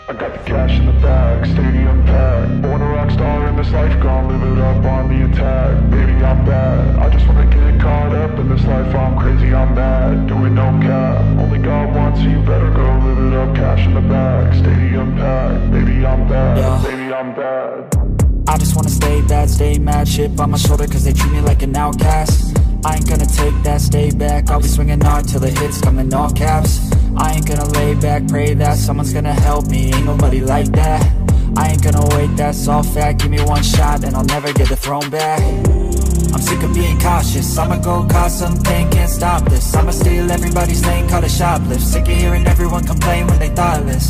I got the cash in the bag, stadium packed. Born a rock star in this life, gon' live it up on the attack. Baby, I'm bad, I just wanna get caught up in this life. I'm crazy, I'm mad, doing no cap. Only God wants, so you better go live it up. Cash in the bag, stadium packed. Baby, I'm bad, baby, I'm bad. I just wanna stay bad, stay mad. Chip on my shoulder cause they treat me like an outcast. I ain't gonna take that, stay back. I'll be swinging hard till the hits come in all caps. I ain't gonna lay back, pray that someone's gonna help me. Ain't nobody like that. I ain't gonna wait, that's all fact. Give me one shot and I'll never get the throne back. I'm sick of being cautious, I'ma go cause something, can't stop this. I'ma steal everybody's lane, call it shoplift. Sick of hearing everyone complain when they thoughtless.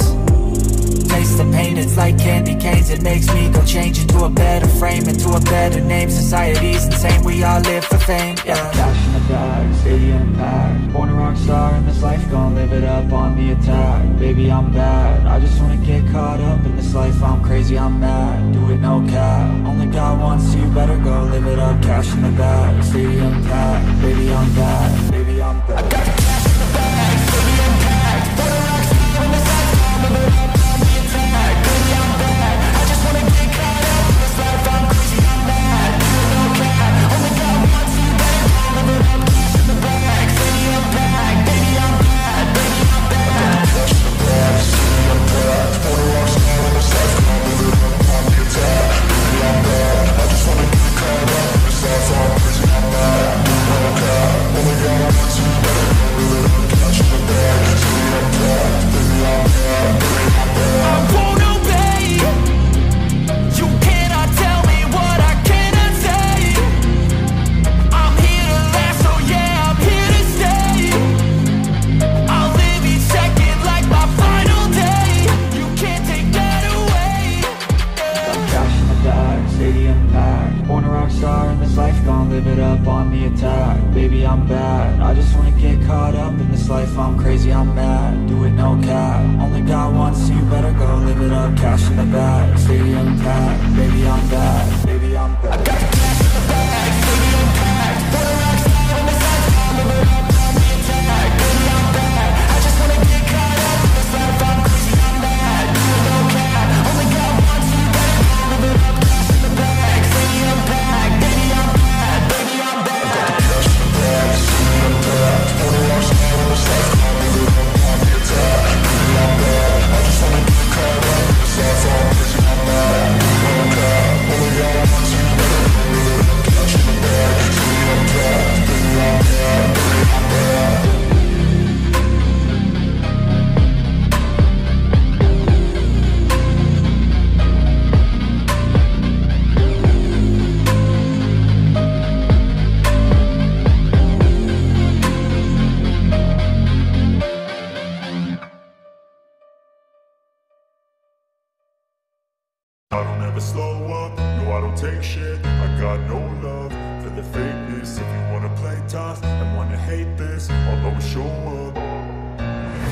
Taste the pain, it's like candy canes. It makes me go change into a better frame, into a better name. Society's insane, we all live for fame, yeah. Cash in the bag, stadium packed. Born a rock star in this life, gon' live it up on the attack. Baby, I'm bad, I just wanna get caught up in this life. I'm crazy, I'm mad, do it no cap. Only God wants, so you better go live it up. Cash in the bag, stadium packed. Baby, I'm bad, baby, I'm bad. I got the cash in the bag, stadium packed. Born a rock star in this life, gon' live it up. I'm crazy, I'm mad, do it no cap. Only God wants, so you better go live it up. Cash in the bag, stadium packed. Baby, I'm bad, baby, I'm bad. I got the cash in the bag, stadium packed. Born a rock star in this life, gon' live it up on the attack. Baby, I'm bad, I just wanna get caught up in this life. I'm crazy, I'm mad, do it no cap. Only God wants, so you better go live it up. Cash in the bag, stadium packed. Baby, I'm bad, baby, I'm bad. I got the cash in the bag, stadium packed. Born a rock star in this life, gon' live it up on the attack. Baby, I'm bad, I just wanna get caught up in this life. I'm crazy, I'm mad, do it no cap. Only God wants, so you better go live it up. Cash in the bag, stadium packed. Baby, I'm bad, baby, I'm bad. I don't ever slow up, no I don't take shit. I got no love for the fakeness. If you wanna play tough and wanna hate this, I'll always show up.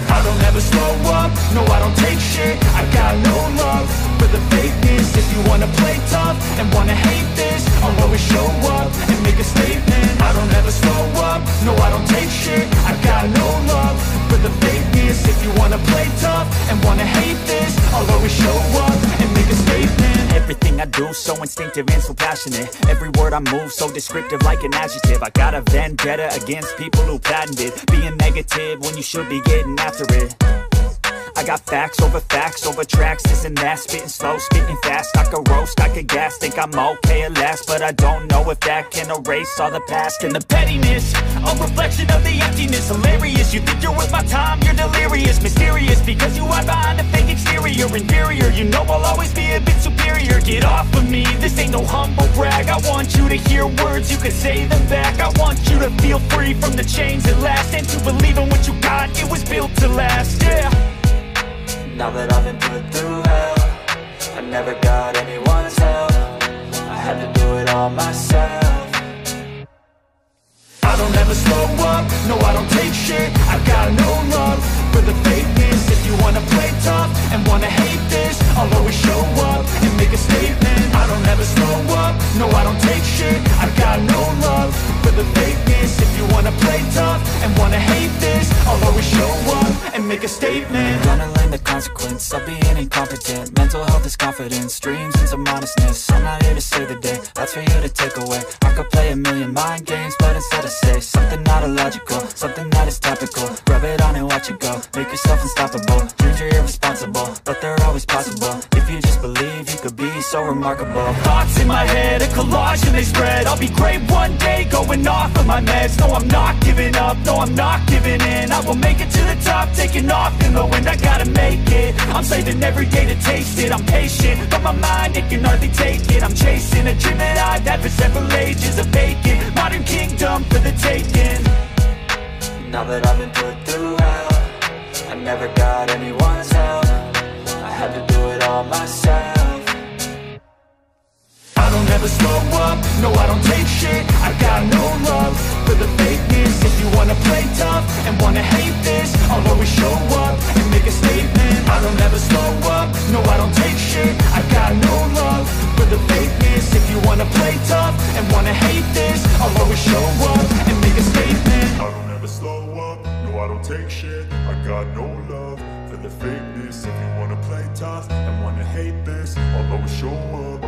I don't ever slow up, no I don't take shit. I got no love for the fakeness. If you wanna play tough and wanna hate this, I'll always show up and make a statement. I don't ever slow up, no I don't take shit. I got no love for the fakeness. If you wanna play tough and wanna hate this, I'll always show up and make a statement. Everything I do so instinctive and so passionate. Every word I move so descriptive like an adjective. I got a vendetta against people who patented being negative when you should be getting after it. I got facts over tracks, this and that. Spitting slow, spitting fast, I could roast, I could gas. Think I'm okay at last, but I don't know if that can erase all the past. And the pettiness, a reflection of the emptiness. Hilarious, you think you're worth my time, you're delirious. Mysterious, because you hide behind a fake exterior. Inferior, you know I'll always be a bit superior. Get off of me, this ain't no humble brag. I want you to hear words, you can say them back. I want you to feel free from the chains at last, and to believe in what you got, it was built to last, yeah. Now that I've been put through hell, I never got anyone's help. I had to do it all myself. I don't ever slow up, no I don't take shit. I got no love for the fakeness. If you wanna play tough and wanna hate this, I'll always show up and make a statement. I don't ever slow up, no I don't take shit. I got no love for the fakeness. If you wanna play tough and wanna hate this, I'll always show up and make a statement. Gonna learn the consequence of being incompetent. Mental health is confidence, dreams and some honestness. I'm not here to save the day, that's for you to take away. I could play a million mind games, but instead I say something not illogical, something that is topical. Rub it on and watch it go, make yourself unstoppable. Dreams are irresponsible, but they're always possible. If you just believe, you could be so remarkable. Thoughts in my head, a collage and they spread. I'll be great one day, going off of my meds. No, I'm not giving up, no, I'm not giving in. I will make it to the top, taking off in the wind. I gotta make it, I'm saving every day to taste it. I'm patient, but my mind, it can hardly take it. I'm chasing a dream that I've had for several ages, a vacant modern kingdom for the taking. Now that I've been put through hell, I never got anyone's help. I had to do it all myself. I don't ever slow up, no I don't take shit. I got no love for the fakeness. If you wanna play tough and wanna hate this, I'll always show up and make a statement. I don't ever slow up, no I don't take shit. I got no love for the fakeness. If you wanna play tough and wanna hate this, I'll always show up and make a statement. I don't ever slow up, no I don't take shit. I got no love for the fakeness. If you wanna play tough and wanna hate this, I'll always show up.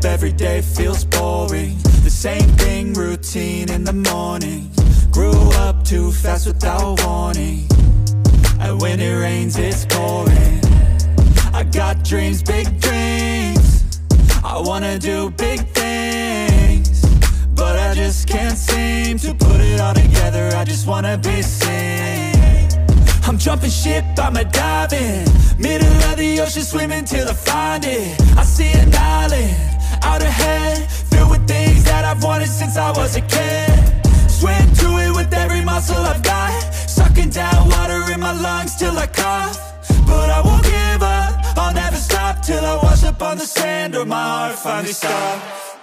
Every day feels boring, the same thing, routine in the morning. Grew up too fast without warning, and when it rains it's pouring. I got dreams, big dreams, I wanna do big things, but I just can't seem to put it all together. I just wanna be seen. I'm jumping ship, I'm a diving, middle of the ocean, swimming till I find it. I see an island out ahead, filled with things that I've wanted since I was a kid. Swim through it with every muscle I've got, sucking down water in my lungs till I cough. But I won't give up, I'll never stop till I wash up on the sand or my heart finally stops.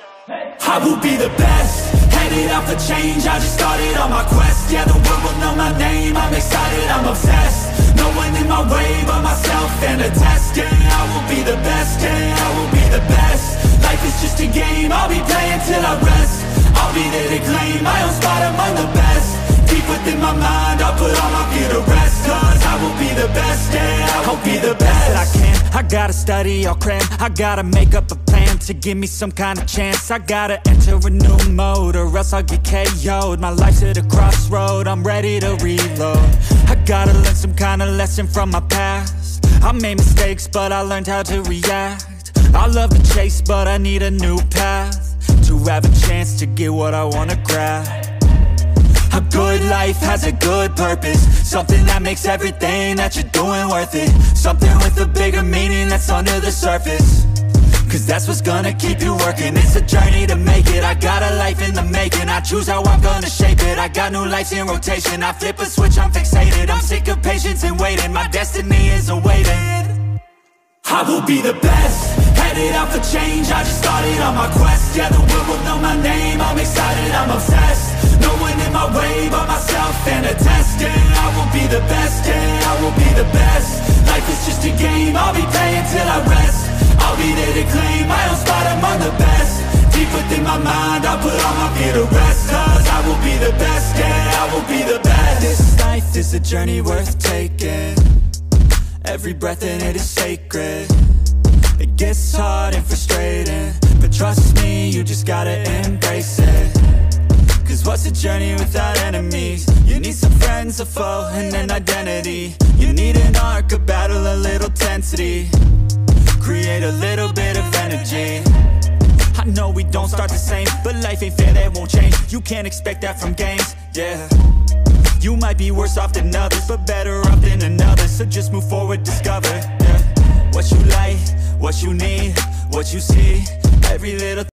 I will be the best, headed out for change, I just started on my quest. Yeah, the world will know my name, I'm excited, I'm obsessed. No one in my way but myself and a test. Yeah, I will be the best, yeah, I will be the best. Life is just a game, I'll be playing till I rest. I'll be there to claim my own spot among the best. Deep within my mind, I'll put all my fear to rest. Cause I will be the best, yeah, I'll be the best that I can. I gotta study, I'll cram, I gotta make up a plan to give me some kind of chance. I gotta enter a new mode or else I'll get KO'd. My life's at a crossroad, I'm ready to reload. I gotta learn some kind of lesson from my past. I made mistakes, but I learned how to react. I love the chase, but I need a new path to have a chance to get what I wanna grab. A good life has a good purpose, something that makes everything that you're doing worth it. Something with a bigger meaning that's under the surface, cause that's what's gonna keep you working. It's a journey to make it, I got a life in the making. I choose how I'm gonna shape it, I got new lights in rotation. I flip a switch, I'm fixated, I'm sick of patience and waiting. My destiny is awaiting. I will be the best, headed out for change, I just started on my quest. Yeah, the world will know my name, I'm excited, I'm obsessed. No one in my way but myself and a test. Yeah, I will be the best, yeah, I will be the best. Life is just a game, I'll be playing till I rest. I'll be there to claim my own spot among the best. Deep within my mind, I'll put all my fear to rest. Cause I will be the best, yeah, I will be the best. This life is a journey worth taking, every breath in it is sacred. It gets hard and frustrating, but trust me, you just gotta embrace it. Cause what's a journey without enemies? You need some friends, a foe, and an identity. You need an arc, a battle, a little tensity. Create a little bit of energy. I know we don't start the same, but life ain't fair, that won't change. You can't expect that from games, yeah. You might be worse off than others, but better off than another. So just move forward, discover, yeah. What you like, what you need, what you see. Every little